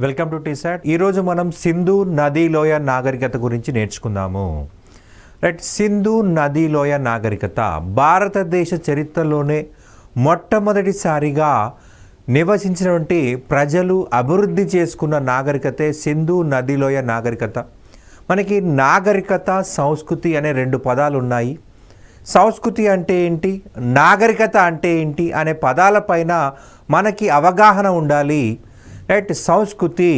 Welcome to T-SAT. ఈరోజు మనం సింధు నదీ లోయ నాగరికత గురించి నేర్చుకుందాము. రైట్, సింధు నదీ లోయ నాగరికత భారతదేశ చరిత్రలోనే మొట్టమొదటిసారిగా నివసించినటువంటి ప్రజలు అభివృద్ధి చేసుకున్న నాగరికతే సింధు నదీ లోయ నాగరికత. మనకి నాగరికత, సంస్కృతి అనే రెండు పదాలు ఉన్నాయి. సంస్కృతి అంటే ఏంటి, నాగరికత అంటే ఏంటి అనే పదాలపైన మనకి అవగాహన ఉండాలి. రైట్, సంస్కృతి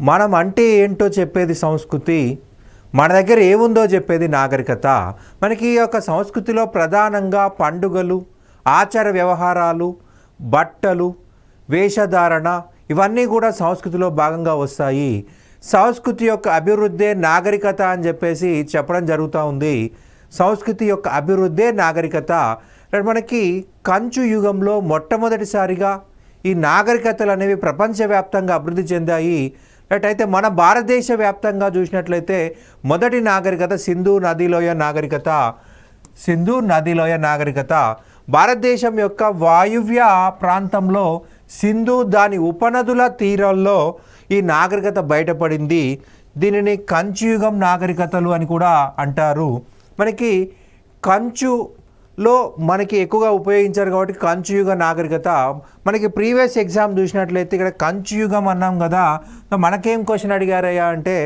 మనం అంటే ఏంటో చెప్పేది సంస్కృతి, మన దగ్గర ఏముందో చెప్పేది నాగరికత. మనకి ఈ యొక్క సంస్కృతిలో ప్రధానంగా పండుగలు, ఆచార వ్యవహారాలు, బట్టలు, వేషధారణ ఇవన్నీ కూడా సంస్కృతిలో భాగంగా వస్తాయి. సంస్కృతి యొక్క అభివృద్ధే నాగరికత అని చెప్పేసి చెప్పడం జరుగుతూ ఉంది. సంస్కృతి యొక్క అభివృద్ధే నాగరికత. మనకి కంచు యుగంలో మొట్టమొదటిసారిగా ఈ నాగరికతలు అనేవి ప్రపంచవ్యాప్తంగా అభివృద్ధి చెందాయి. అయితే మన భారతదేశ వ్యాప్తంగా చూసినట్లయితే మొదటి నాగరికత సింధు నదీలోయ నాగరికత. సింధు నదీలోయ నాగరికత భారతదేశం యొక్క వాయువ్య ప్రాంతంలో సింధు దాని ఉపనదుల తీరాల్లో ఈ నాగరికత బయటపడింది. దీనిని కంచుయుగం నాగరికతలు అని కూడా అంటారు. మనకి కంచులో మనకి ఎక్కువగా ఉపయోగించారు కాబట్టి కంచుయుగ నాగరికత. మనకి ప్రీవియస్ ఎగ్జామ్ చూసినట్లయితే ఇక్కడ కంచుయుగం అన్నాం కదా, మనకేం క్వశ్చన్ అడిగారయ్యా అంటే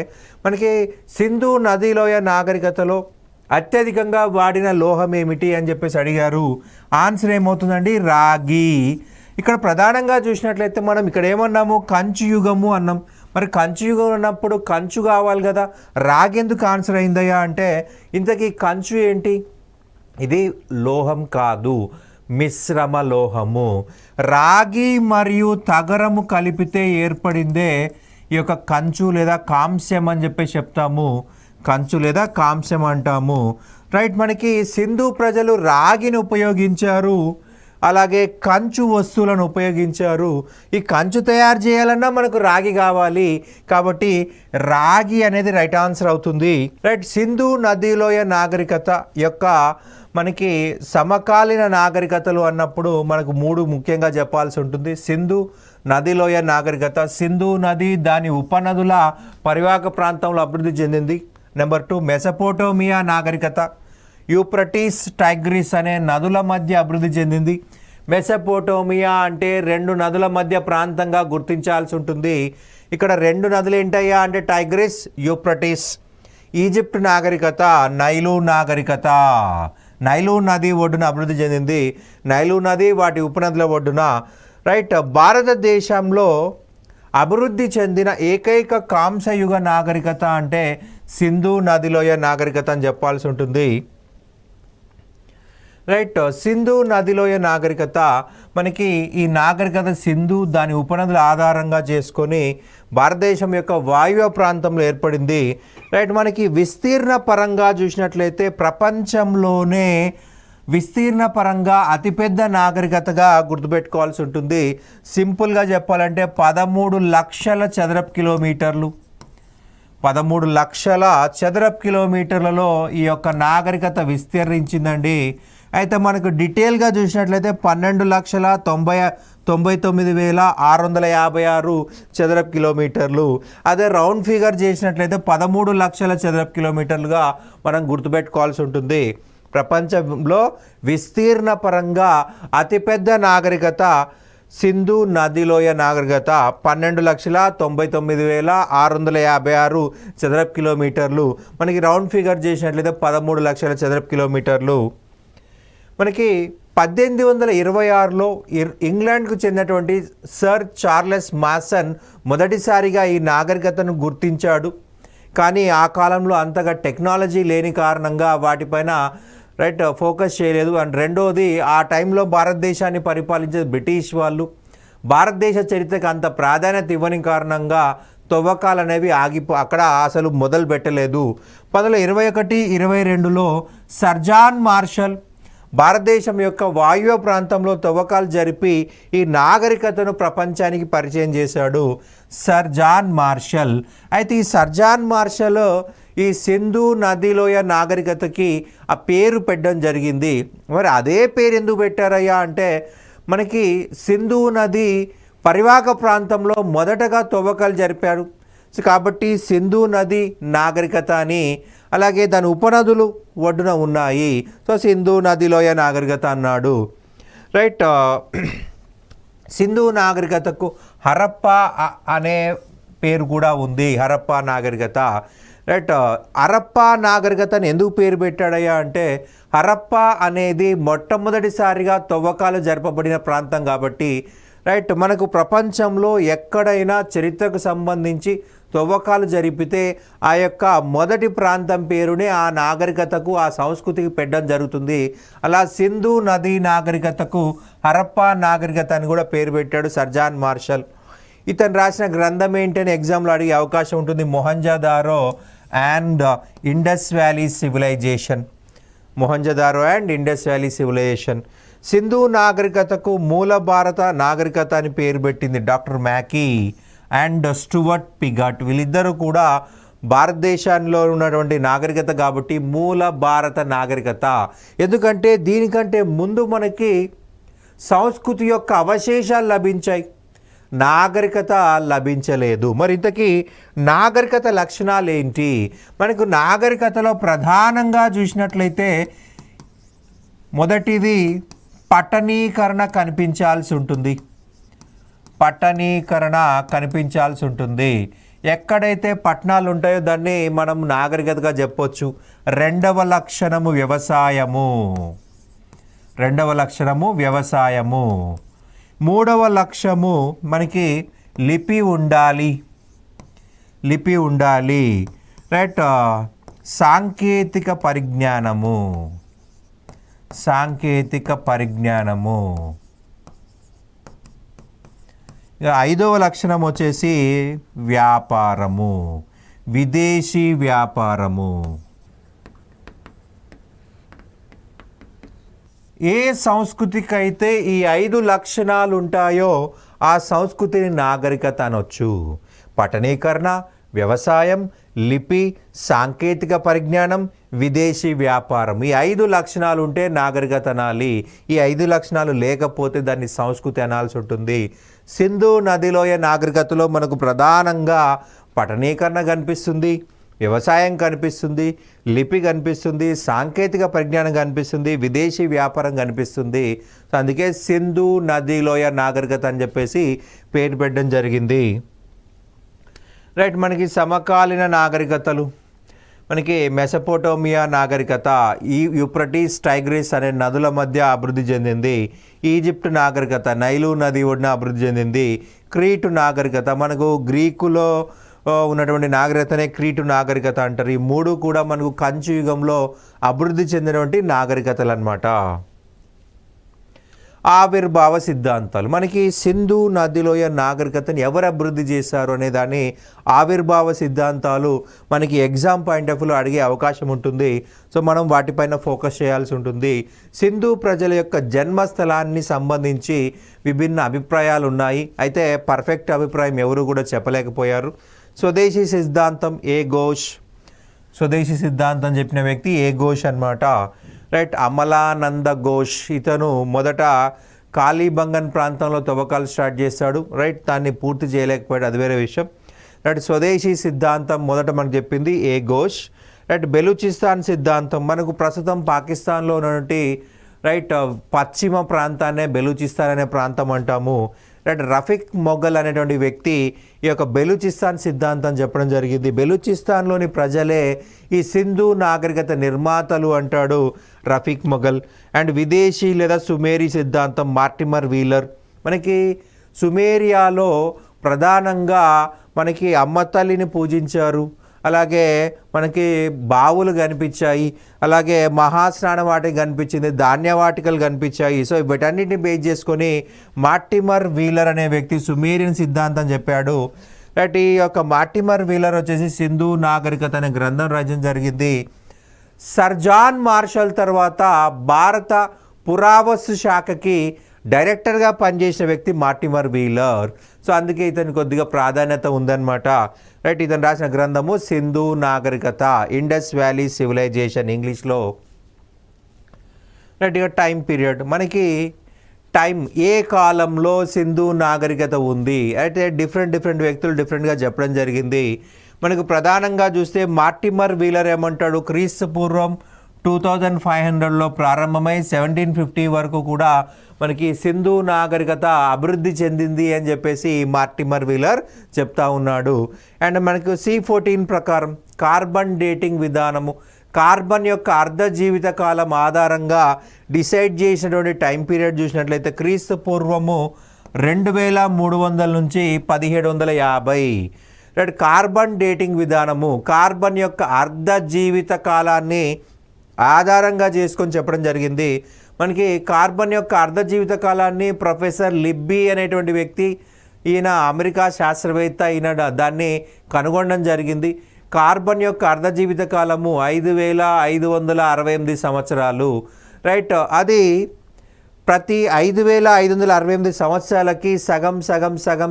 మనకి సింధు నదీలోయ నాగరికతలో అత్యధికంగా వాడిన లోహం ఏమిటి అని చెప్పేసి అడిగారు. ఆన్సర్ ఏమవుతుందండి, రాగి. ఇక్కడ ప్రధానంగా చూసినట్లయితే మనం ఇక్కడ ఏమన్నాము, కంచుయుగము అన్నాం. మరి కంచుయుగం అన్నప్పుడు కంచు కావాలి కదా, రాగి ఎందుకు ఆన్సర్ అయిందయ్యా అంటే ఇంతకీ కంచు ఏంటి, ఇది లోహం కాదు, మిశ్రమ లోహము. రాగి మరియు తగరము కలిపితే ఏర్పడిందే ఈ యొక్క కంచు లేదా కాంస్యం అని చెప్పేసి చెప్తాము. కంచు లేదా కాంస్యం అంటాము. రైట్, మనకి సింధు ప్రజలు రాగిని ఉపయోగించారు, అలాగే కంచు వస్తువులను ఉపయోగించారు. ఈ కంచు తయారు చేయాలన్నా మనకు రాగి కావాలి కాబట్టి రాగి అనేది రైట్ ఆన్సర్ అవుతుంది. రైట్, సింధు నదీలోయ నాగరికత యొక్క మనకి సమకాలీన నాగరికతలు అన్నప్పుడు మనకు మూడు ముఖ్యంగా చెప్పాల్సి ఉంటుంది. సింధు నదీలోయ నాగరికత, సింధు నది దాని ఉపనదుల పరివాహక ప్రాంతంలో అభివృద్ధి చెందింది. నెంబర్ 2 మెసపోటోమియా నాగరికత, యూప్రటీస్, టైగ్రిస్ అనే నదుల మధ్య అభివృద్ధి చెందింది. మెసపోటోమియా అంటే రెండు నదుల మధ్య ప్రాంతంగా గుర్తించాల్సి ఉంటుంది. ఇక్కడ రెండు నదులు ఏంటయ్యా అంటే టైగ్రిస్, యూప్రటీస్. ఈజిప్ట్ నాగరికత, నైలు నాగరికత, నైలు నది ఒడ్డున అభివృద్ధి చెందింది. నైలు నది వాటి ఉపనదుల ఒడ్డున. రైట్, భారతదేశంలో అభివృద్ధి చెందిన ఏకైక కాంస్యయుగ నాగరికత అంటే సింధు నదిలోయ నాగరికత అని చెప్పాల్సి ఉంటుంది. రైట్, సింధు నదిలోయ నాగరికత మనకి ఈ నాగరికత సింధు దాని ఉపనదుల ఆధారంగా చేసుకొని భారతదేశం యొక్క వాయువ్య ప్రాంతంలో ఏర్పడింది. రైట్, మనకి విస్తీర్ణ పరంగా చూసినట్లయితే ప్రపంచంలోనే విస్తీర్ణ పరంగా అతిపెద్ద నాగరికతగా గుర్తుపెట్టుకోవాల్సి ఉంటుంది. సింపుల్గా చెప్పాలంటే 13 లక్షల చదరపు కిలోమీటర్లు, 13 లక్షల చదరపు కిలోమీటర్లలో ఈ యొక్క నాగరికత విస్తరించిందండి. అయితే మనకు డీటెయిల్గా చూసినట్లయితే 12,99,656 చదరపు కిలోమీటర్లు. అదే రౌండ్ ఫిగర్ చేసినట్లయితే 13 లక్షల చదరపు కిలోమీటర్లుగా మనం గుర్తుపెట్టుకోవాల్సి ఉంటుంది. ప్రపంచంలో విస్తీర్ణ పరంగా అతిపెద్ద నాగరికత సింధు నదిలోయ నాగరికత, 12,99,656 చదరపు కిలోమీటర్లు. మనకి రౌండ్ ఫిగర్ చేసినట్లయితే 13 లక్షల చదరపు కిలోమీటర్లు. మనకి 1826లో ఇంగ్లాండ్కు చెందినటువంటి సర్ చార్లెస్ మాసన్ మొదటిసారిగా ఈ నాగరికతను గుర్తించాడు. కానీ ఆ కాలంలో అంతగా టెక్నాలజీ లేని కారణంగా వాటిపైన రైట్ ఫోకస్ చేయలేదు. అండ్ రెండోది, ఆ టైంలో భారతదేశాన్ని పరిపాలించే బ్రిటిష్ వాళ్ళు భారతదేశ చరిత్రకు అంత ప్రాధాన్యత ఇవ్వని కారణంగా తవ్వకాలు అనేవి అక్కడ అసలు మొదలు పెట్టలేదు. 1921-22లో సర్ జాన్ మార్షల్ భారతదేశం యొక్క వాయువ్య ప్రాంతంలో తవ్వకాలు జరిపి ఈ నాగరికతను ప్రపంచానికి పరిచయం చేశాడు సర్ జాన్ మార్షల్. అయితే ఈ సర్ జాన్ మార్షల్ ఈ సింధు నదిలోయ నాగరికతకి ఆ పేరు పెట్టడం జరిగింది. మరి అదే పేరు ఎందుకు పెట్టారయ్యా అంటే మనకి సింధు నది పరివాహక ప్రాంతంలో మొదటగా తవ్వకాలు జరిపారు. సో కాబట్టి సింధు నది నాగరికత అని, అలాగే దాని ఉపనదులు ఒడ్డున ఉన్నాయి. సో సింధు నదిలోయ నాగరికత అన్నాడు. రైట్. సింధు నాగరికతకు హరప్ప అనే పేరు కూడా ఉంది, హరప్పా నాగరికత. రైట్. హరప్పా నాగరికతని ఎందుకు పేరు పెట్టాడయ్యా అంటే, హరప్పా అనేది మొట్టమొదటిసారిగా తవ్వకాలు జరపబడిన ప్రాంతం కాబట్టి. రైట్. మనకు ప్రపంచంలో ఎక్కడైనా చరిత్రకు సంబంధించి తవ్వకాలు జరిపితే ఆ యొక్క మొదటి ప్రాంతం పేరునే ఆ నాగరికతకు, ఆ సంస్కృతికి పెట్టడం జరుగుతుంది. అలా సింధు నదీ నాగరికతకు హరప్పా నాగరికత అని కూడా పేరు పెట్టాడు సర్జాన్ మార్షల్. ఇతను రాసిన గ్రంథం ఏంటని ఎగ్జామ్లో అడిగే అవకాశం ఉంటుంది. Mohenjodaro and Indus valley civilization. Mohenjodaro and Indus valley civilization. Sindhu నాగరికతకు మూల భారత నాగరికత అని పేరు పెట్టింది doctor Mackay and Stuart Piggott. వీళ్ళిద్దరూ కూడా భారతదేశంలో ఉన్నటువంటి నాగరికత కాబట్టి మూల భారత నాగరికత. ఎందుకంటే దీనికంటే ముందు మనకి సంస్కృతి యొక్క అవశేషాలు లభించాయి, నాగరికత లభించలేదు. మరి ఇంతకీ నాగరికత లక్షణాలు ఏంటి? మనకు నాగరికతలో ప్రధానంగా చూసినట్లయితే మొదటిది పట్టణీకరణ కనిపించాల్సి ఉంటుంది. పట్టణీకరణ కనిపించాల్సి ఉంటుంది. ఎక్కడైతే పట్టణాలు ఉంటాయో దాన్ని మనం నాగరికతగా చెప్పొచ్చు. రెండవ లక్షణము వ్యవసాయము. మూడవ లక్ష్యము మనకి లిపి ఉండాలి. రైట్. సాంకేతిక పరిజ్ఞానము. ఇక ఐదవ లక్షణం వచ్చేసి వ్యాపారము, విదేశీ వ్యాపారము. ఏ సంస్కృతికి అయితే ఈ 5 లక్షణాలు ఉంటాయో ఆ సంస్కృతిని నాగరికత అనొచ్చు. పట్టణీకరణ, వ్యవసాయం, లిపి, సాంకేతిక పరిజ్ఞానం, విదేశీ వ్యాపారం. ఈ 5 లక్షణాలు ఉంటే నాగరికత అనాలి. ఈ 5 లక్షణాలు లేకపోతే దాన్ని సంస్కృతి అనాల్సి ఉంటుంది. సింధు నదిలోయ నాగరికతలో మనకు ప్రధానంగా పట్టణీకరణ కనిపిస్తుంది, వ్యవసాయం కనిపిస్తుంది, లిపి కనిపిస్తుంది, సాంకేతిక పరిజ్ఞానం కనిపిస్తుంది, విదేశీ వ్యాపారం కనిపిస్తుంది. సో అందుకే సింధు నదిలోయ నాగరికత అని చెప్పేసి పేరు పెట్టడం జరిగింది. రైట్. మనకి సమకాలీన నాగరికతలు, మనకి మెసపోటోమియా నాగరికత ఈ యూఫ్రటీస్, టైగ్రిస్ అనే నదుల మధ్య అభివృద్ధి చెందింది. ఈజిప్ట్ నాగరికత నైలు నది ఒడ్డున అభివృద్ధి చెందింది. క్రీటు నాగరికత, మనకు గ్రీకులో ఉన్నటువంటి నాగరికతనే క్రీటు నాగరికత అంటారు. ఈ 3 కూడా మనకు కంచు యుగంలో అభివృద్ధి చెందినటువంటి నాగరికతలు అన్నమాట. ఆవిర్భావ సిద్ధాంతాలు, మనకి సింధు నదిలోయ నాగరికతను ఎవరు అభివృద్ధి చేశారు అనే దాన్ని ఆవిర్భావ సిద్ధాంతాలు మనకి ఎగ్జామ్ పాయింట్ ఆఫ్ వ్యూలో అడిగే అవకాశం ఉంటుంది. సో మనం వాటిపైన ఫోకస్ చేయాల్సి ఉంటుంది. సింధు ప్రజల యొక్క జన్మస్థలాన్ని సంబంధించి విభిన్న అభిప్రాయాలు ఉన్నాయి. అయితే పర్ఫెక్ట్ అభిప్రాయం ఎవరు కూడా చెప్పలేకపోయారు. స్వదేశీ సిద్ధాంతం స్వదేశీ సిద్ధాంతం చెప్పిన వ్యక్తి ఏ ఘోష్ అన్నమాట. రైట్. అమలానంద ఘోష్. ఇతను మొదట కాళీబంగన్ ప్రాంతంలో తవ్వకాలు స్టార్ట్ చేశాడు. రైట్. దాన్ని పూర్తి చేయలేకపోయాడు, అది వేరే విషయం. రైట్. స్వదేశీ సిద్ధాంతం మొదట మనకు చెప్పింది ఏ ఘోష్. రైట్. బెలూచిస్తాన్ సిద్ధాంతం, మనకు ప్రస్తుతం పాకిస్తాన్లో ఉన్నటువంటి రైట్ పశ్చిమ ప్రాంతాన్నే బెలూచిస్తాన్ అనే ప్రాంతం అంటాము. రైట్. రఫీక్ మొఘల్ అనేటువంటి వ్యక్తి ఈ యొక్క బెలూచిస్తాన్ సిద్ధాంతం చెప్పడం జరిగింది. బెలూచిస్తాన్లోని ప్రజలే ఈ సింధు నాగరికత నిర్మాతలు అంటాడు రఫీక్ మొఘల్. అండ్ విదేశీ లేదా సుమేరీ సిద్ధాంతం మార్టిమర్ వీలర్. మనకి సుమేరియాలో ప్రధానంగా మనకి అమ్మ తల్లిని పూజించారు, అలాగే మనకి బావులు కనిపించాయి, అలాగే మహాస్నాన వాటిక కనిపించింది, ధాన్యవాటికలు కనిపించాయి. సో వీటన్నిటిని బేస్ చేసుకొని మార్టిమర్ వీలర్ అనే వ్యక్తి సుమేరియన్ సిద్ధాంతం చెప్పాడు. రైట్. ఈ యొక్క మార్టిమర్ వీలర్ వచ్చేసి సింధు నాగరికత అనే గ్రంథం రచన జరిగింది. సర్జాన్ మార్షల్ తర్వాత భారత పురావస్తు శాఖకి డైరెక్టర్గా పనిచేసిన వ్యక్తి మార్టిమర్ వీలర్. సో అందుకే ఇతనికి కొద్దిగా ప్రాధాన్యత ఉందన్నమాట. రైట్. ఇతను రాసిన గ్రంథము సింధు నాగరికత, ఇండస్ వ్యాలీ సివిలైజేషన్ ఇంగ్లీష్లో. రైట్. ఇక టైం పీరియడ్, మనకి టైం ఏ కాలంలో సింధు నాగరికత ఉంది అయితే డిఫరెంట్ వ్యక్తులు డిఫరెంట్గా చెప్పడం జరిగింది. మనకు ప్రధానంగా చూస్తే మార్టిమర్ వీలర్ ఏమంటాడు, క్రీస్తు పూర్వం 2500లో ప్రారంభమై 1750 వరకు కూడా మనకి సింధు నాగరికత అభివృద్ధి చెందింది అని చెప్పేసి మార్టిమర్ వీలర్ చెప్తా ఉన్నాడు. అండ్ మనకు C14 ప్రకారం కార్బన్ డేటింగ్ విధానము, కార్బన్ యొక్క అర్ధ జీవిత కాలం ఆధారంగా డిసైడ్ చేసినటువంటి టైం పీరియడ్ చూసినట్లయితే క్రీస్తు పూర్వము 2300 నుంచి 1750. రైట్, కార్బన్ డేటింగ్ విధానము కార్బన్ యొక్క అర్ధ జీవిత కాలాన్ని ఆధారంగా చేసుకొని చెప్పడం జరిగింది. మనకి కార్బన్ యొక్క అర్ధ జీవిత కాలాన్ని ప్రొఫెసర్ లిబ్బీ అనేటువంటి వ్యక్తి, ఈయన అమెరికా శాస్త్రవేత్త, ఈయన దాన్ని కనుగొనడం జరిగింది. కార్బన్ యొక్క అర్ధ జీవిత కాలము 5568 సంవత్సరాలు. రైట్, అది ప్రతి 5568 సంవత్సరాలకి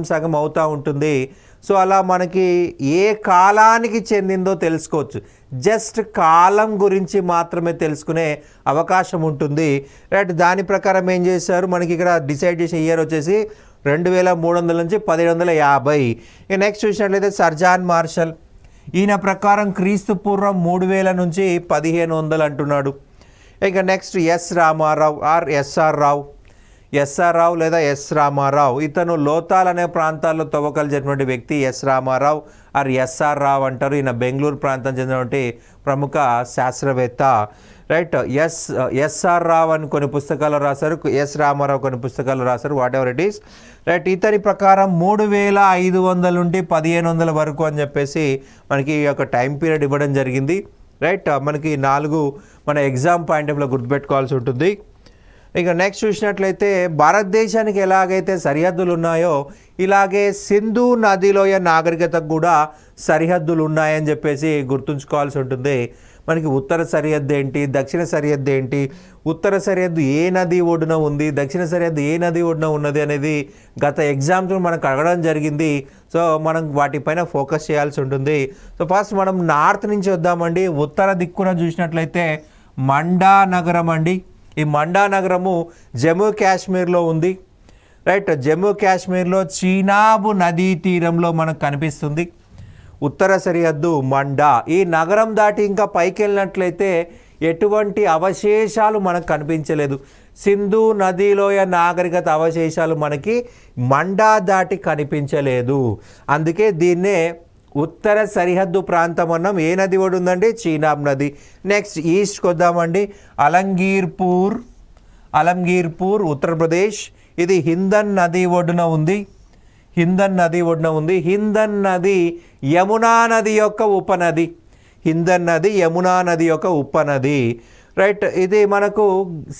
సగం అవుతూ ఉంటుంది. సో అలా మనకి ఏ కాలానికి చెందిందో తెలుసుకోవచ్చు. జస్ట్ కాలం గురించి మాత్రమే తెలుసుకునే అవకాశం ఉంటుంది. రైట్, దాని ప్రకారం ఏం చేశారు, మనకి ఇక్కడ డిసైడ్ చేసే ఇయర్ వచ్చేసి 2300 నుంచి 1750. ఇక నెక్స్ట్ చూసినట్లయితే సర్ జాన్ మార్షల్, ఈయన ప్రకారం క్రీస్తు పూర్వం 3000 నుంచి 1500 అంటున్నాడు. ఇక next S Ramarao R S R Rao లేదా ఎస్ రామారావు, ఇతను లోతాల్ అనే ప్రాంతాల్లో తవ్వకాలు జరిగినటువంటి వ్యక్తి ఎస్ రామారావు ఆర్ ఎస్ఆర్ రావు అంటారు. ఈయన బెంగళూరు ప్రాంతం చెందినటువంటి ప్రముఖ శాస్త్రవేత్త. రైట్, ఎస్ఆర్ రావు అని కొన్ని పుస్తకాలు రాశారు, ఎస్ రామారావు కొన్ని పుస్తకాలు రాశారు, what ever it is. Right, ఇతని ప్రకారం 3500 నుండి 1500 వరకు అని చెప్పేసి మనకి ఈ యొక్క టైం పీరియడ్ ఇవ్వడం జరిగింది. రైట్, మనకి 4 మన ఎగ్జామ్ పాయింట్ ఆఫ్లో గుర్తుపెట్టుకోవాల్సి ఉంటుంది. ఇక నెక్స్ట్ చూసినట్లయితే భారతదేశానికి ఎలాగైతే సరిహద్దులు ఉన్నాయో ఇలాగే సింధు నదిలోయ నాగరికతకు కూడా సరిహద్దులు ఉన్నాయని చెప్పేసి గుర్తుంచుకోవాల్సి ఉంటుంది. మనకి ఉత్తర సరిహద్దు ఏంటి, దక్షిణ సరిహద్దు ఏంటి, ఉత్తర సరిహద్దు ఏ నది ఒడ్డున ఉంది, దక్షిణ సరిహద్దు ఏ నది ఒడ్డున ఉన్నది అనేది గత ఎగ్జామ్స్లో మనకు అడగడం జరిగింది. సో మనం వాటిపైన ఫోకస్ చేయాల్సి ఉంటుంది. సో ఫస్ట్ మనం నార్త్ నుంచి వద్దామండి. ఉత్తర దిక్కున చూసినట్లయితే మండా నగరం అండి. ఈ మండా నగరము జమ్మూ కాశ్మీర్లో ఉంది. రైట్, జమ్మూ కాశ్మీర్లో చీనాబు నదీ తీరంలో మనకు కనిపిస్తుంది. ఉత్తర సరిహద్దు మండా. ఈ నగరం దాటి ఇంకా పైకి వెళ్ళినట్లయితే ఎటువంటి అవశేషాలు మనకు కనిపించలేదు. సింధు నదిలోయ నాగరికత అవశేషాలు మనకి మండా దాటి కనిపించలేదు. అందుకే దీన్నే ఉత్తర సరిహద్దు ప్రాంతం అన్నాం. ఏ నది ఒడి ఉందండి, చీనాబ్ నది. నెక్స్ట్ ఈస్ట్కి వద్దామండి. అలంగీర్పూర్ ఉత్తరప్రదేశ్. ఇది హిందన్ నది ఒడ్డున ఉంది. హిందన్ నది యమునా నది యొక్క ఉపనది. యమునా నది యొక్క ఉపనది. రైట్, ఇది మనకు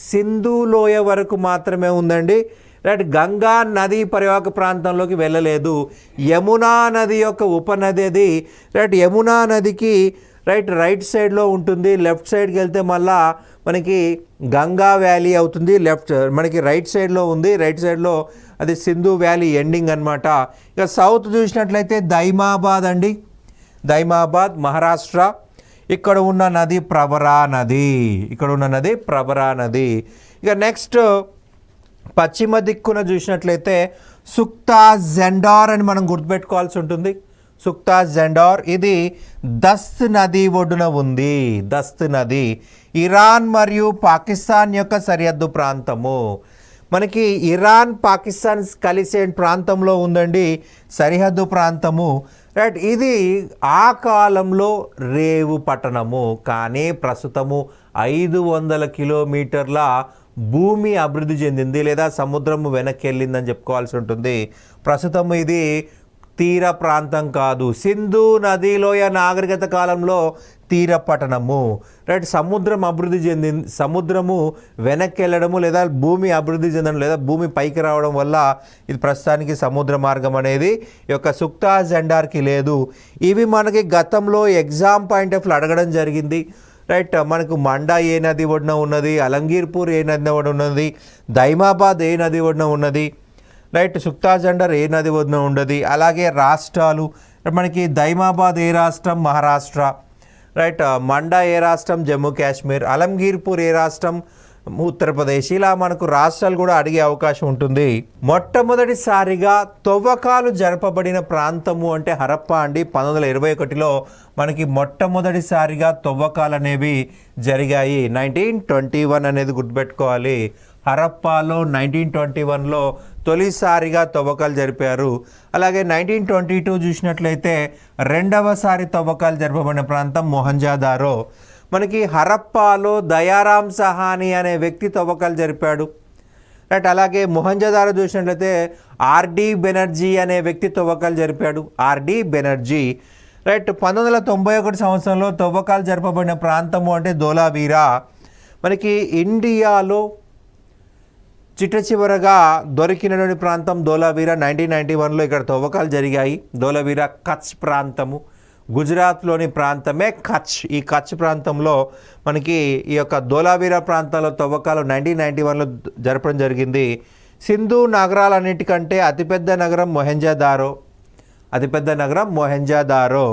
సింధు లోయ వరకు మాత్రమే ఉందండి. రైట్, గంగా నది పరివాహక ప్రాంతంలోకి వెళ్ళలేదు. యమునా నది యొక్క ఉపనది అది. రైట్, యమునా నదికి రైట్ సైడ్లో ఉంటుంది. లెఫ్ట్ సైడ్కి వెళ్తే మళ్ళా మనకి గంగా వ్యాలీ అవుతుంది. మనకి రైట్ సైడ్లో ఉంది. రైట్ సైడ్లో అది సింధు వ్యాలీ ఎండింగ్ అనమాట. ఇక సౌత్ చూసినట్లయితే దైమాబాద్ అండి. దైమాబాద్ మహారాష్ట్ర. ఇక్కడ ఉన్న నది ప్రవరా నది. ఇక నెక్స్ట్ పశ్చిమ దిక్కున చూసినట్లయితే సుక్తా జెండార్ అని మనం గుర్తుపెట్టుకోవాల్సి ఉంటుంది. సుక్తా జెండార్ ఇది దస్త్ నది ఒడ్డున ఉంది. దస్త్ నది ఇరాన్ మరియు పాకిస్తాన్ యొక్క సరిహద్దు ప్రాంతము. మనకి ఇరాన్ పాకిస్తాన్ కలిసే ప్రాంతంలో ఉందండి సరిహద్దు ప్రాంతము. రైట్, ఇది ఆ కాలంలో రేవు పట్టణము, కానీ ప్రస్తుతము 500 కిలోమీటర్ల భూమి అభివృద్ధి చెందింది లేదా సముద్రము వెనక్కి వెళ్ళిందని చెప్పుకోవాల్సి ఉంటుంది. ప్రస్తుతం ఇది తీర ప్రాంతం కాదు. సింధు నదిలోయ నాగరికత కాలంలో తీర పట్టణము. రైట్, సముద్రం అభివృద్ధి చెందింది. సముద్రము వెనక్కి వెళ్ళడము లేదా భూమి అభివృద్ధి చెందడం లేదా భూమి పైకి రావడం వల్ల ఇది ప్రస్తుతానికి సముద్ర మార్గం అనేది ఈ యొక్క సుక్తా జెండార్కి లేదు. ఇవి మనకి గతంలో ఎగ్జామ్ పాయింట్ ఆఫ్ అడగడం జరిగింది. రైట్, మనకు మండా ఏ నది ఒడ్డున ఉన్నది, అలంగీర్పూర్ ఏ నది ఒడ్డున ఉన్నది, దైమాబాద్ ఏ నది ఒడ్డున ఉన్నది, రైట్, సుక్తా జెండార్ ఏ నది ఒడ్డున ఉన్నది. అలాగే రాష్ట్రాలు మనకి దైమాబాద్ ఏ రాష్ట్రం, మహారాష్ట్ర. రైట్, మండా ఏ రాష్ట్రం, జమ్మూ కాశ్మీర్. అలంగీర్పూర్ ఏ రాష్ట్రం, ఉత్తరప్రదేశ్, ఇలా మనకు రాష్ట్రాలు కూడా అడిగే అవకాశం ఉంటుంది. మొట్టమొదటిసారిగా తవ్వకాలు జరపబడిన ప్రాంతము అంటే హరప్ప అండి. 1921లో మనకి మొట్టమొదటిసారిగా తవ్వకాలు అనేవి జరిగాయి. 1921 అనేది గుర్తుపెట్టుకోవాలి. హరప్పాలో 1921లో తొలిసారిగా తవ్వకాలు జరిపారు. అలాగే 1922 చూసినట్లయితే రెండవసారి తవ్వకాలు జరపబడిన ప్రాంతం మొహంజదారో. మనకి హరప్పాలో దయారాం సహాని అనే వ్యక్తి తవ్వకాలు జరిపాడు. రైట్. అలాగే మొహంజదారో చూసినట్లయితే ఆర్డి బెనర్జీ అనే వ్యక్తి తవ్వకాలు జరిపాడు. ఆర్డి బెనర్జీ. రైట్. 1991 సంవత్సరంలో తవ్వకాలు జరపబడిన ప్రాంతము అంటే ధోలావీరా. మనకి ఇండియాలో చిట్టచివరగా దొరికినటువంటి ప్రాంతం ధోలావీరా. 1991లో ఇక్కడ తవ్వకాలు జరిగాయి. ధోలావీరా కచ్ ప్రాంతము, గుజరాత్లోని ప్రాంతమే కచ్. ఈ కచ్ ప్రాంతంలో మనకి ఈ యొక్క ధోలావీరా ప్రాంతంలో తవ్వకాలు 1991లో జరపడం జరిగింది. సింధు నగరాలన్నిటికంటే అతిపెద్ద నగరం మొహెంజదారో. అతిపెద్ద నగరం మొహెంజదారో.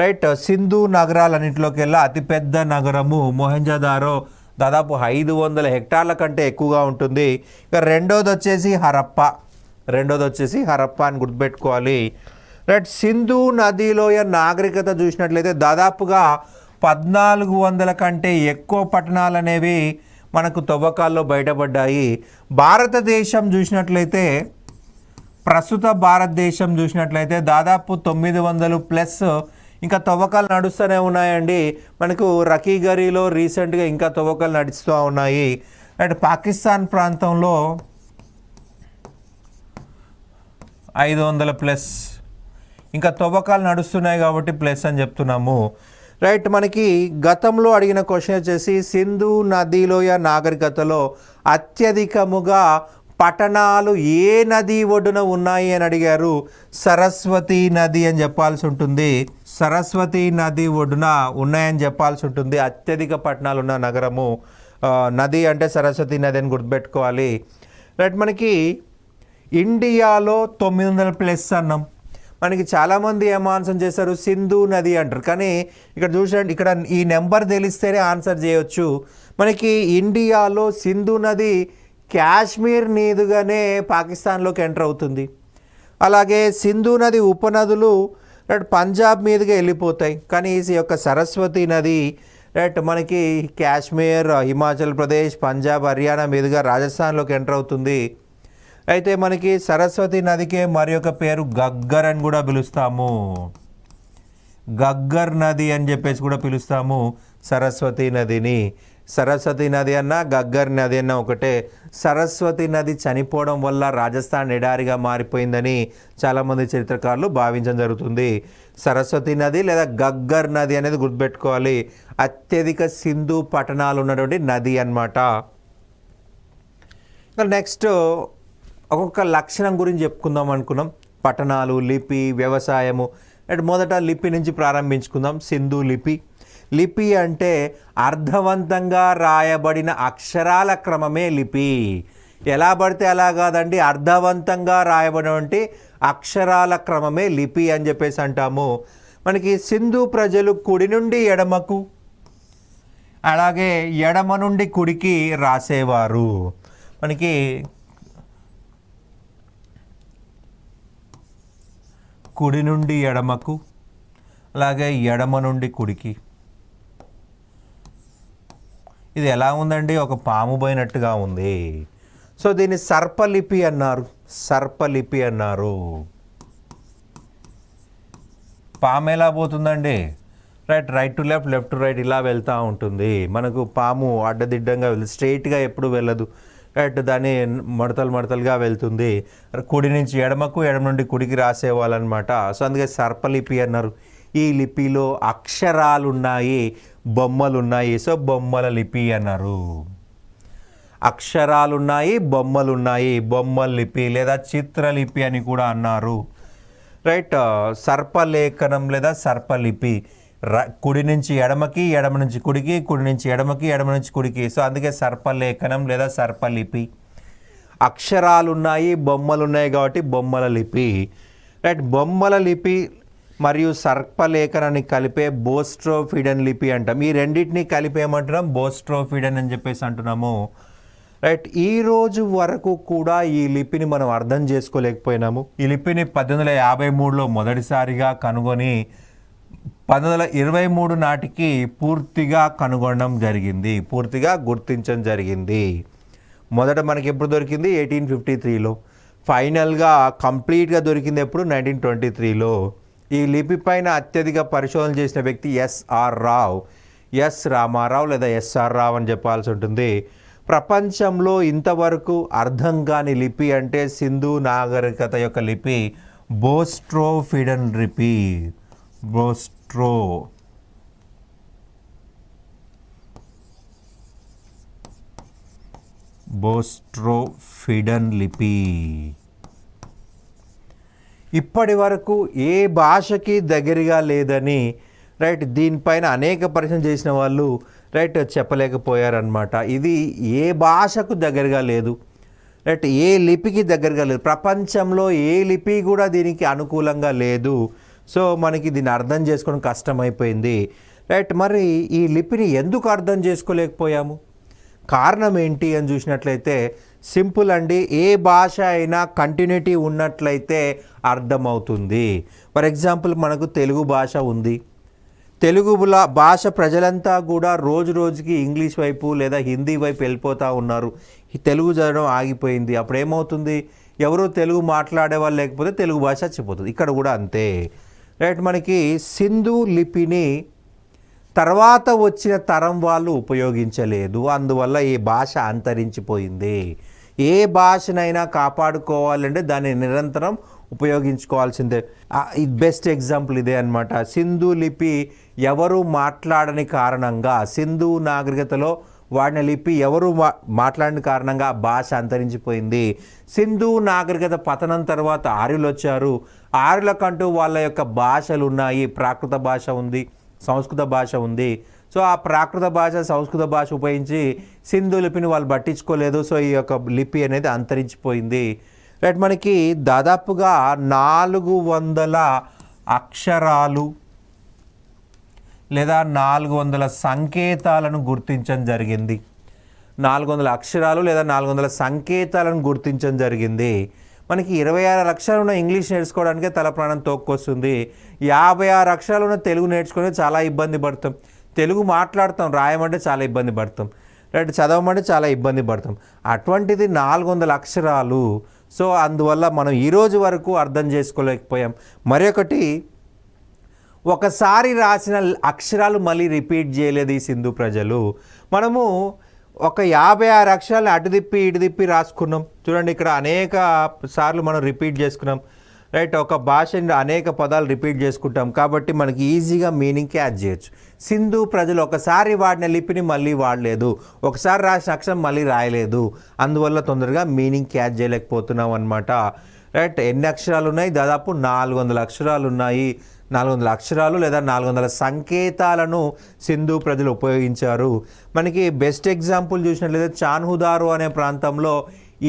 రైట్. సింధు నగరాలన్నింటిలోకెల్లా అతిపెద్ద నగరము మొహెంజదారో. దాదాపు 500 హెక్టార్ల కంటే ఎక్కువగా ఉంటుంది. ఇక రెండోది వచ్చేసి హరప్ప అని గుర్తుపెట్టుకోవాలి. రైట్. సింధు నదిలోయ నాగరికత చూసినట్లయితే దాదాపుగా 1400 కంటే ఎక్కువ పట్టణాలు అనేవి మనకు తవ్వకాల్లో బయటపడ్డాయి. భారతదేశం చూసినట్లయితే ప్రస్తుత భారతదేశం చూసినట్లయితే దాదాపు 900+ ఇంకా తవ్వకాలు నడుస్తూనే ఉన్నాయండి. మనకు రకీగరీలో రీసెంట్గా ఇంకా తవ్వకాలు నడుస్తూ ఉన్నాయి. అండ్ పాకిస్తాన్ ప్రాంతంలో 500+ ఇంకా తవ్వకాలు నడుస్తున్నాయి కాబట్టి ప్లస్ అని చెప్తున్నాము. రైట్. మనకి గతంలో అడిగిన క్వశ్చన్ వచ్చేసి సింధు నదిలోయ నాగరికతలో అత్యధికముగా పట్టణాలు ఏ నది ఒడ్డున ఉన్నాయి అని అడిగారు. సరస్వతి నది అని చెప్పాల్సి ఉంటుంది. సరస్వతి నది ఒడ్డున ఉన్నాయని చెప్పాల్సి ఉంటుంది. అత్యధిక పట్టణాలు ఉన్న నగరము నది అంటే సరస్వతి నది అని గుర్తుపెట్టుకోవాలి. రైట్. మనకి ఇండియాలో 900+ అన్నాం. మనకి చాలామంది ఏం ఆన్సర్ చేశారు, సింధు నది అంటారు. కానీ ఇక్కడ చూసండి, ఇక్కడ ఈ నెంబర్ తెలిస్తేనే ఆన్సర్ చేయొచ్చు. మనకి ఇండియాలో సింధు నది కాశ్మీర్ మీదుగానే పాకిస్తాన్లోకి ఎంటర్ అవుతుంది. అలాగే సింధు నది ఉపనదులు పంజాబ్ మీదుగా వెళ్ళిపోతాయి. కానీ ఈ యొక్క సరస్వతి నది రైట్ మనకి కాశ్మీర్, హిమాచల్ ప్రదేశ్, పంజాబ్, హర్యానా మీదుగా రాజస్థాన్లోకి ఎంటర్ అవుతుంది. అయితే మనకి సరస్వతి నదికే మరి ఒక పేరు గగ్గర్ అని కూడా పిలుస్తాము. గగ్గర్ నది అని చెప్పేసి కూడా పిలుస్తాము సరస్వతి నదిని. సరస్వతి నది అన్నా గగ్గర్ నది అన్నా ఒకటే. సరస్వతి నది చనిపోవడం వల్ల రాజస్థాన్ ఎడారిగా మారిపోయిందని చాలామంది చరిత్రకారులు భావించడం జరుగుతుంది. సరస్వతి నది లేదా గగ్గర్ నది అనేది గుర్తుపెట్టుకోవాలి. అత్యధిక సింధు పట్టణాలు ఉన్నటువంటి నది అన్నమాట. నెక్స్ట్ ఒక్కొక్క లక్షణం గురించి చెప్పుకుందాం అనుకున్నాం. పట్టణాలు, లిపి, వ్యవసాయము. మొదట లిపి నుంచి ప్రారంభించుకుందాం. సింధు లిపి. లిపి అంటే అర్థవంతంగా రాయబడిన అక్షరాల క్రమమే లిపి. ఎలా పడితే అలా కాదండి, అర్థవంతంగా రాయబడినటువంటి అక్షరాల క్రమమే లిపి అని చెప్పేసి అంటాము. మనకి సింధు ప్రజలు కుడి నుండి ఎడమకు, అలాగే ఎడమ నుండి కుడికి రాసేవారు. మనకి కుడి నుండి ఎడమకు, అలాగే ఎడమ నుండి కుడికి. ఇది ఎలా ఉందండి, ఒక పాము పోయినట్టుగా ఉంది. సో దీన్ని సర్పలిపి అన్నారు. సర్పలిపి అన్నారు. పాము ఎలా పోతుందండి, right to left, left to right ఇలా వెళ్తూ ఉంటుంది. మనకు పాము అడ్డదిడ్డంగా స్ట్రైట్గా ఎప్పుడు వెళ్ళదు. రైట్, దాన్ని మడతలుగా వెళ్తుంది. కుడి నుంచి ఎడమకు, ఎడమ నుండి కుడికి రాసేవాళ్ళనమాట. సో అందుకే సర్పలిపి అన్నారు. ఈ లిపిలో అక్షరాలు ఉన్నాయి, బొమ్మలు ఉన్నాయి. సో బొమ్మల లిపి అన్నారు. అక్షరాలు ఉన్నాయి, బొమ్మలు ఉన్నాయి, బొమ్మల లిపి లేదా చిత్రలిపి అని కూడా అన్నారు. రైట్. సర్పలేఖనం లేదా సర్పలిపి. కుడి నుంచి ఎడమకి, ఎడమ నుంచి కుడికి, కుడి నుంచి ఎడమకి, ఎడమ నుంచి కుడికి. సో అందుకే సర్పలేఖనం లేదా సర్పలిపి. అక్షరాలు ఉన్నాయి, బొమ్మలు ఉన్నాయి కాబట్టి బొమ్మల లిపి. రైట్. బొమ్మల లిపి మరియు సర్పలేఖనాన్ని కలిపే బోస్ట్రోఫిడన్ లిపి అంటాం. ఈ రెండింటిని కలిపి ఏమంటున్నాం, బోస్ట్రోఫిడన్ అని చెప్పేసి అంటున్నాము. రైట్, ఈ రోజు వరకు కూడా ఈ లిపిని మనం అర్థం చేసుకోలేకపోయినాము. ఈ లిపిని 1853లో మొదటిసారిగా కనుగొని 1923 నాటికి పూర్తిగా కనుగొనడం జరిగింది, పూర్తిగా గుర్తించడం జరిగింది. మొదట మనకి ఎప్పుడు దొరికింది? 1853లో. ఫైనల్గా కంప్లీట్గా దొరికింది ఎప్పుడు? 1923లో. ఈ లిపి పైన అత్యధిక పరిశోధన చేసిన వ్యక్తి ఎస్ఆర్ రావ్, ఎస్ రామారావు లేదా ఎస్ఆర్ రావ్ అని చెప్పాల్సి ఉంటుంది. ప్రపంచంలో ఇంతవరకు అర్థం కాని లిపి అంటే సింధు నాగరికత యొక్క లిపి బోస్ట్రోఫిడన్ లిపి. బోస్ట్రోఫిడన్ లిపి. ఇప్పటి వరకు ఏ భాషకి దగ్గరగా లేదని రైట్ దీనిపైన అనేక పరిశీలన చేసిన వాళ్ళు రైట్ చెప్పలేకపోయారనమాట. ఇది ఏ భాషకు దగ్గరగా లేదు, రైట్ ఏ లిపికి దగ్గరగా లేదు, ప్రపంచంలో ఏ లిపి కూడా దీనికి అనుకూలంగా లేదు. సో మనకి దీన్ని అర్థం చేసుకోవడం కష్టమైపోయింది. రైట్, మరి ఈ లిపిని ఎందుకు అర్థం చేసుకోలేకపోయాము? కారణం ఏంటి అని చూసినట్లయితే సింపుల్ అండి. ఏ భాష అయినా కంటిన్యూటీ ఉన్నట్లయితే అర్థమవుతుంది. ఫర్ ఎగ్జాంపుల్ మనకు తెలుగు భాష ఉంది. తెలుగు భాష ప్రజలంతా కూడా రోజు రోజుకి ఇంగ్లీష్ వైపు లేదా హిందీ వైపు వెళ్ళిపోతూ ఉన్నారు. తెలుగు చదవడం ఆగిపోయింది. అప్పుడు ఏమవుతుంది? ఎవరో తెలుగు మాట్లాడే వాళ్ళు లేకపోతే తెలుగు భాష చచ్చిపోతుంది. ఇక్కడ కూడా అంతే. రైట్, మనకి సింధు లిపిని తర్వాత వచ్చిన తరం వాళ్ళు ఉపయోగించలేదు, అందువల్ల ఈ భాష అంతరించిపోయింది. ఏ భాషనైనా కాపాడుకోవాలంటే దాన్ని నిరంతరం ఉపయోగించుకోవాల్సిందే. బెస్ట్ ఎగ్జాంపుల్ ఇదే అనమాట. సింధు లిపి ఎవరు మాట్లాడని కారణంగా, సింధు నాగరికతలో వాడిన లిపి ఎవరు మాట్లాడిన కారణంగా భాష అంతరించిపోయింది. సింధు నాగరికత పతనం తర్వాత ఆర్యులు వచ్చారు. ఆర్యులకంటూ వాళ్ళ యొక్క భాషలు ఉన్నాయి. ప్రాకృత భాష ఉంది, సంస్కృత భాష ఉంది. సో ఆ ప్రాకృత భాష, సంస్కృత భాష ఉపయోగించి సింధు లిపిని వాళ్ళు పట్టించుకోలేదు. సో ఈ యొక్క లిపి అనేది అంతరించిపోయింది. రైట్, మనకి దాదాపుగా 400 అక్షరాలు లేదా 400 సంకేతాలను గుర్తించడం జరిగింది. 400 అక్షరాలు లేదా 400 సంకేతాలను గుర్తించడం జరిగింది. మనకి 26 అక్షరాలు ఉన్న ఇంగ్లీష్ నేర్చుకోవడానికే తల ప్రాణం తోక్కొస్తుంది. 56 అక్షరాలు ఉన్న తెలుగు నేర్చుకునే చాలా ఇబ్బంది పడతాం. తెలుగు మాట్లాడతాం, రాయమంటే చాలా ఇబ్బంది పడతాం, రైట్ చదవమంటే చాలా ఇబ్బంది పడతాం. అటువంటిది 400 అక్షరాలు. సో అందువల్ల మనం ఈరోజు వరకు అర్థం చేసుకోలేకపోయాం. మరొకటి, ఒకసారి రాసిన అక్షరాలు మళ్ళీ రిపీట్ చేయలేదు ఈ సింధు ప్రజలు. మనము ఒక 56 అక్షరాలు అటు తిప్పి ఇటు తిప్పి రాసుకున్నాం. చూడండి, ఇక్కడ అనేక సార్లు మనం రిపీట్ చేసుకున్నాం. రైట్, ఒక భాషని అనేక పదాలు రిపీట్ చేసుకుంటాం కాబట్టి మనకి ఈజీగా మీనింగ్ క్యాచ్ చేయొచ్చు. సింధు ప్రజలు ఒకసారి వాడిన లిపిని మళ్ళీ వాడలేదు, ఒకసారి రాసిన అక్షరం మళ్ళీ రాయలేదు, అందువల్ల తొందరగా మీనింగ్ క్యాచ్ చేయలేకపోతున్నాం అనమాట. రైట్, ఎన్ని అక్షరాలు ఉన్నాయి? దాదాపు 400 అక్షరాలు ఉన్నాయి. 400 అక్షరాలు లేదా 400 సంకేతాలను సింధు ప్రజలు ఉపయోగించారు. మనకి బెస్ట్ ఎగ్జాంపుల్ చూసినట్లయితే చాన్హుదారో అనే ప్రాంతంలో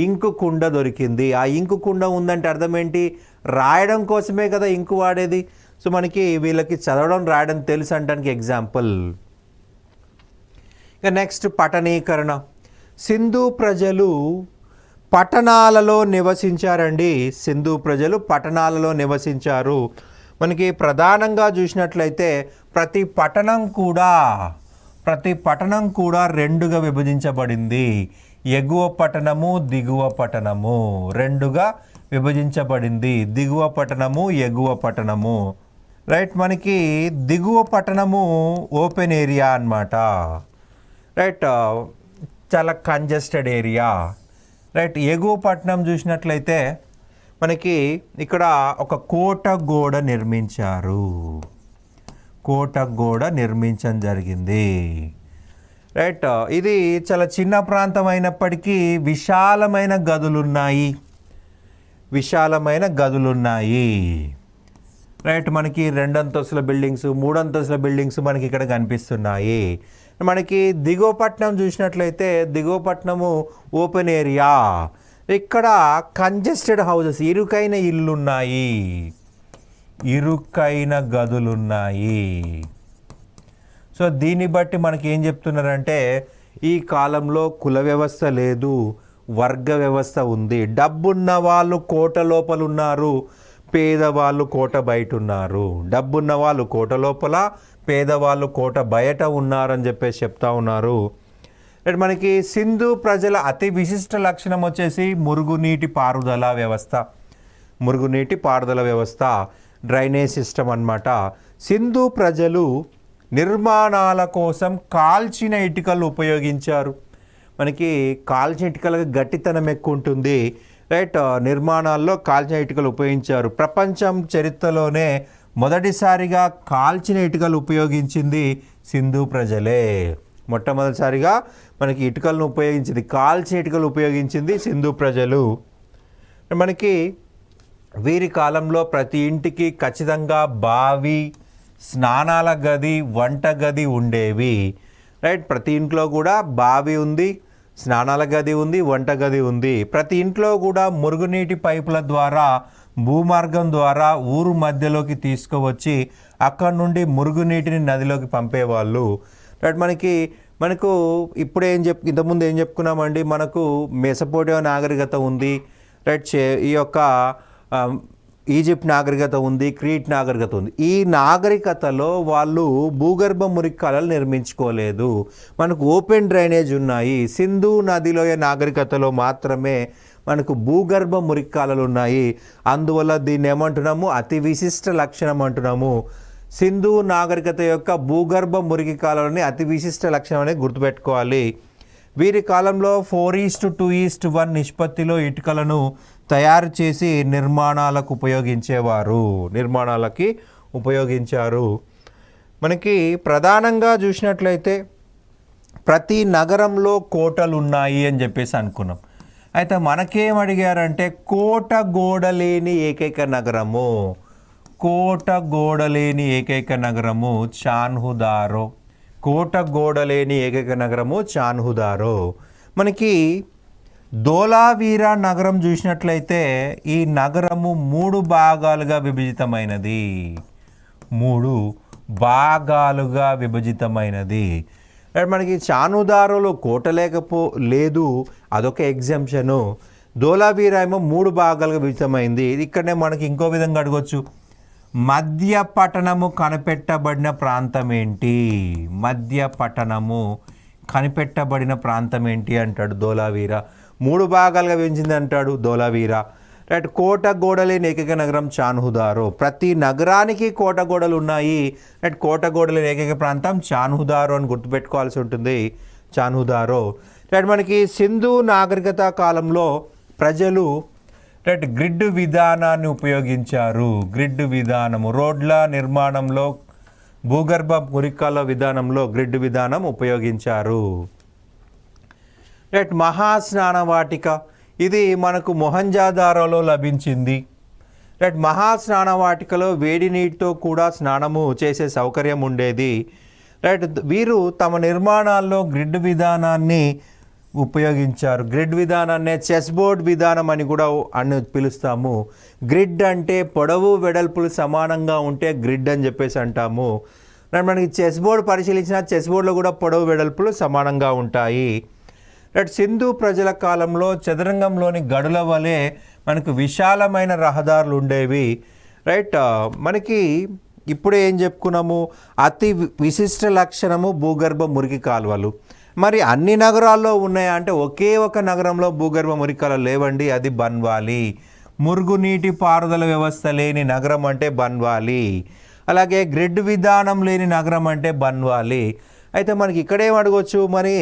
ఇంకు కుండ దొరికింది. ఆ ఇంకు కుండ ఉందంటే అర్థం ఏంటి? రాయడం కోసమే కదా ఇంకు వాడేది. సో మనకి వీళ్ళకి చదవడం రాయడం తెలుసు అంటానికి ఎగ్జాంపుల్. ఇక నెక్స్ట్ పట్టణీకరణ. సింధు ప్రజలు పట్టణాలలో నివసించారండి. సింధు ప్రజలు పట్టణాలలో నివసించారు. మనకి ప్రధానంగా చూసినట్లయితే ప్రతి పట్టణం కూడా రెండుగా విభజించబడింది. ఎగువ పట్టణము, దిగువ పట్టణము రెండుగా విభజించబడింది. దిగువ పట్టణము, ఎగువ పట్టణము. రైట్, మనకి దిగువ పట్టణము ఓపెన్ ఏరియా అన్నమాట. రైట్, చాలా కంజెస్టెడ్ ఏరియా. రైట్, ఎగువ పట్టణం చూసినట్లయితే మనకి ఇక్కడ ఒక కోట గోడ నిర్మించడం జరిగింది. రైట్, ఇది చాలా చిన్న ప్రాంతం అయినప్పటికీ విశాలమైన గదులున్నాయి. రైట్, మనకి 2 అంతస్తుల బిల్డింగ్స్, 3 అంతస్తుల బిల్డింగ్స్ మనకి ఇక్కడ కనిపిస్తున్నాయి. మనకి దిగువ పట్టణం చూసినట్లయితే దిగువ పట్టణము ఓపెన్ ఏరియా. ఇక్కడ కంజెస్టెడ్ హౌసెస్, ఇరుకైన ఇల్లున్నాయి, ఇరుకైన గదులున్నాయి. సో దీన్ని బట్టి మనకి ఏం చెప్తున్నారంటే ఈ కాలంలో కుల వ్యవస్థ లేదు, వర్గ వ్యవస్థ ఉంది. డబ్బున్న వాళ్ళు కోట లోపల ఉన్నారు, పేదవాళ్ళు కోట బయట ఉన్నారు. డబ్బున్న వాళ్ళు కోట లోపల, పేదవాళ్ళు కోట బయట ఉన్నారని చెప్పేసి చెప్తా ఉన్నారు. మనకి సింధు ప్రజల అతి విశిష్ట లక్షణం వచ్చేసి మురుగునీటి పారుదల వ్యవస్థ. మురుగునీటి పారుదల వ్యవస్థ, డ్రైనేజ్ సిస్టమ్ అన్నమాట. సింధు ప్రజలు నిర్మాణాల కోసం కాల్చిన ఇటుకలు ఉపయోగించారు. మనకి కాల్చిన ఇటుకలకు గట్టితనం ఎక్కువ ఉంటుంది, రైట్. నిర్మాణాల్లో కాల్చిన ఇటుకలు ఉపయోగించారు. ప్రపంచం చరిత్రలోనే మొదటిసారిగా కాల్చిన ఇటుకలు ఉపయోగించింది సింధు ప్రజలే. మొట్టమొదటిసారిగా మనకి ఇటుకలను ఉపయోగించింది, కాల్చిన ఇటుకలు ఉపయోగించింది సింధు ప్రజలు. మనకి వీరి కాలంలో ప్రతి ఇంటికి ఖచ్చితంగా బావి, స్నానాల గది, వంట గది ఉండేవి, రైట్. ప్రతి ఇంట్లో కూడా బావి ఉంది, స్నానాల గది ఉంది, వంట గది ఉంది. ప్రతి ఇంట్లో కూడా మురుగునీటి పైపుల ద్వారా, భూమార్గం ద్వారా ఊరు మధ్యలోకి తీసుకువచ్చి అక్కడ నుండి మురుగునీటిని నదిలోకి పంపేవాళ్ళు, రైట్. మనకు ఇప్పుడు ఇంతకుముందు ఏం చెప్పుకున్నామండి, మనకు మెసపోటియా నాగరికత ఉంది, రైట్. ఈ యొక్క ఈజిప్ట్ నాగరికత ఉంది, క్రీట్ నాగరికత ఉంది. ఈ నాగరికతలో వాళ్ళు భూగర్భ మురికి కాలువలు నిర్మించుకోలేదు, మనకు ఓపెన్ డ్రైనేజ్ ఉన్నాయి. సింధు నదిలోయ నాగరికతలో మాత్రమే మనకు భూగర్భ మురికి కాలువలు ఉన్నాయి. అందువల్ల దీన్ని ఏమంటున్నాము, అతి విశిష్ట లక్షణం అంటున్నాము. సింధు నాగరికత యొక్క భూగర్భ మురికి కాలువలని అతి విశిష్ట లక్షణం అనేది గుర్తుపెట్టుకోవాలి. వీరి కాలంలో 4:2:1 నిష్పత్తిలో ఇటుకలను తయారు చేసి నిర్మాణాలకు ఉపయోగించారు. మనకి ప్రధానంగా చూసినట్లయితే ప్రతి నగరంలో కోటలు ఉన్నాయి అని చెప్పేసి అనుకున్నాం. అయితే మనకేం అడిగారంటే కోట గోడలేని ఏకైక నగరము, కోట గోడలేని ఏకైక నగరము చాన్హుదారో. కోట గోడలేని ఏకైక నగరము చాన్హుదారో. మనకి ధోలావీరా నగరం చూసినట్లయితే ఈ నగరము 3 భాగాలుగా విభజితమైనది, 3 భాగాలుగా విభజితమైనది. మనకి చాన్హుదారోలో కోట లేదు, అదొక ఎగ్జంప్షను. ధోలావీరా ఏమో 3 భాగాలుగా విభజితమైంది. ఇక్కడనే మనకి ఇంకో విధంగా అడగవచ్చు, మధ్య పట్టణము కనిపెట్టబడిన ప్రాంతం ఏంటి? మధ్య పట్టణము కనిపెట్టబడిన ప్రాంతం ఏంటి అంటాడు ధోలావీరా. 3 భాగాలుగా పెంచింది అంటాడు ధోలావీరా, రైట్. కోట గోడలేని ఏకైక నగరం చాన్హుదారో. ప్రతి నగరానికి కోట గోడలు ఉన్నాయి, రైట్. కోట గోడలేని ఏకైక ప్రాంతం చాన్హుదారో అని గుర్తుపెట్టుకోవాల్సి ఉంటుంది, చాన్హుదారో, రైట్. మనకి సింధు నాగరికత కాలంలో ప్రజలు, రైట్, గ్రిడ్ విధానాన్ని ఉపయోగించారు. గ్రిడ్ విధానము రోడ్ల నిర్మాణంలో, భూగర్భ మురికాల విధానంలో గ్రిడ్ విధానం ఉపయోగించారు, రైట్. మహాస్నాన వాటిక ఇది మనకు మొహంజదారోలో లభించింది, రైట్. మహాస్నాన వాటికలో వేడి నీటితో కూడా స్నానము చేసే సౌకర్యం ఉండేది, రైట్. వీరు తమ నిర్మాణాల్లో గ్రిడ్ విధానాన్ని ఉపయోగించారు. గ్రిడ్ విధానాన్ని చెస్ బోర్డ్ విధానం అని కూడా పిలుస్తాము. గ్రిడ్ అంటే పొడవు వెడల్పులు సమానంగా ఉంటే గ్రిడ్ అని చెప్పేసి అంటాము. మనకి చెస్ బోర్డు పరిశీలించిన చెస్ బోర్డులో కూడా పొడవు వెడల్పులు సమానంగా ఉంటాయి, రైట్. సింధు ప్రజల కాలంలో చదరంగంలోని గడుల వలె మనకు విశాలమైన రహదారులు ఉండేవి, రైట్. మనకి ఇప్పుడే ఏం చెప్పుకున్నాము, అతి విశిష్ట లక్షణము భూగర్భ మురికి కాలువలు. మరి అన్ని నగరాల్లో ఉన్నాయా అంటే ఒకే ఒక నగరంలో భూగర్భ మురికి కాలువలు లేవండి, అది బన్వాలి. మురుగునీటి పారుదల వ్యవస్థ లేని నగరం అంటే బన్వాలి. అలాగే గ్రిడ్ విధానం లేని నగరం అంటే బన్వాలి. అయితే మనకి ఇక్కడేం అడగవచ్చు, మరి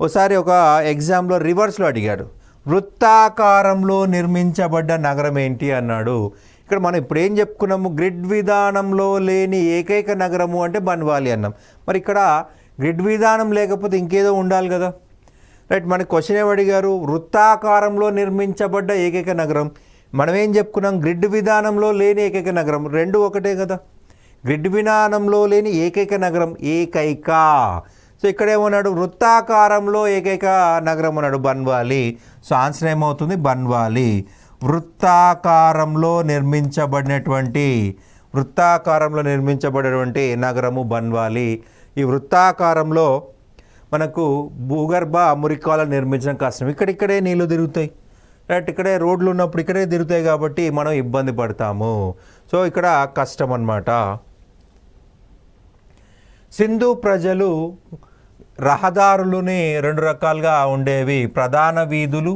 ఒకసారి ఒక ఎగ్జామ్లో రివర్స్లో అడిగాడు, వృత్తాకారంలో నిర్మించబడ్డ నగరం ఏంటి అన్నాడు. ఇక్కడ మనం ఇప్పుడు ఏం చెప్పుకున్నాము, గ్రిడ్ విధానంలో లేని ఏకైక నగరము అంటే బన్వాలి అన్నాం. మరి ఇక్కడ గ్రిడ్ విధానం లేకపోతే ఇంకేదో ఉండాలి కదా, రైట్. మనకి క్వశ్చన్ ఏమి అడిగారు, వృత్తాకారంలో నిర్మించబడ్డ ఏకైక నగరం. మనం ఏం చెప్పుకున్నాం, గ్రిడ్ విధానంలో లేని ఏకైక నగరం, రెండు ఒకటే కదా. గ్రిడ్ విధానంలో లేని ఏకైక నగరం ఏకైక. సో ఇక్కడ ఏమన్నాడు, వృత్తాకారంలో ఏకైక నగరం అన్నాడు, బన్వాలి. సో ఆన్సర్ ఏమవుతుంది, బన్వాలి. వృత్తాకారంలో నిర్మించబడినటువంటి నగరము బన్వాలి. ఈ వృత్తాకారంలో మనకు భూగర్భ మురికాలను నిర్మించడం కష్టం. ఇక్కడిక్కడే నీళ్లు తిరుగుతాయి, రైట్. ఇక్కడే రోడ్లు ఉన్నప్పుడు ఇక్కడే తిరుగుతాయి కాబట్టి మనం ఇబ్బంది పడతాము. సో ఇక్కడ కష్టం అన్నమాట. సింధు ప్రజలు రహదారులని 2 రకాలుగా ఉండేవి. ప్రధాన వీధులు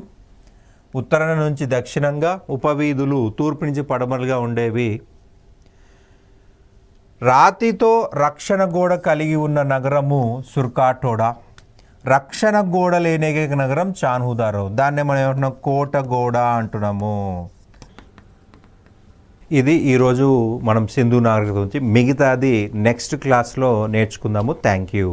ఉత్తరం నుంచి దక్షిణంగా, ఉపవీధులు తూర్పు నుంచి పడమరలుగా ఉండేవి. రాతితో రక్షణ గోడ కలిగి ఉన్న నగరము సుర్కాటోడా. రక్షణ గోడ లేని ఏకైక నగరం చాన్హుదారో. దాన్నే మనం ఏమంటున్నాం, కోట గోడ అంటున్నాము. ఇది ఈరోజు మనం సింధు నాగరికత గురించి. మిగతాది నెక్స్ట్ క్లాస్లో నేర్చుకుందాము. Thank you.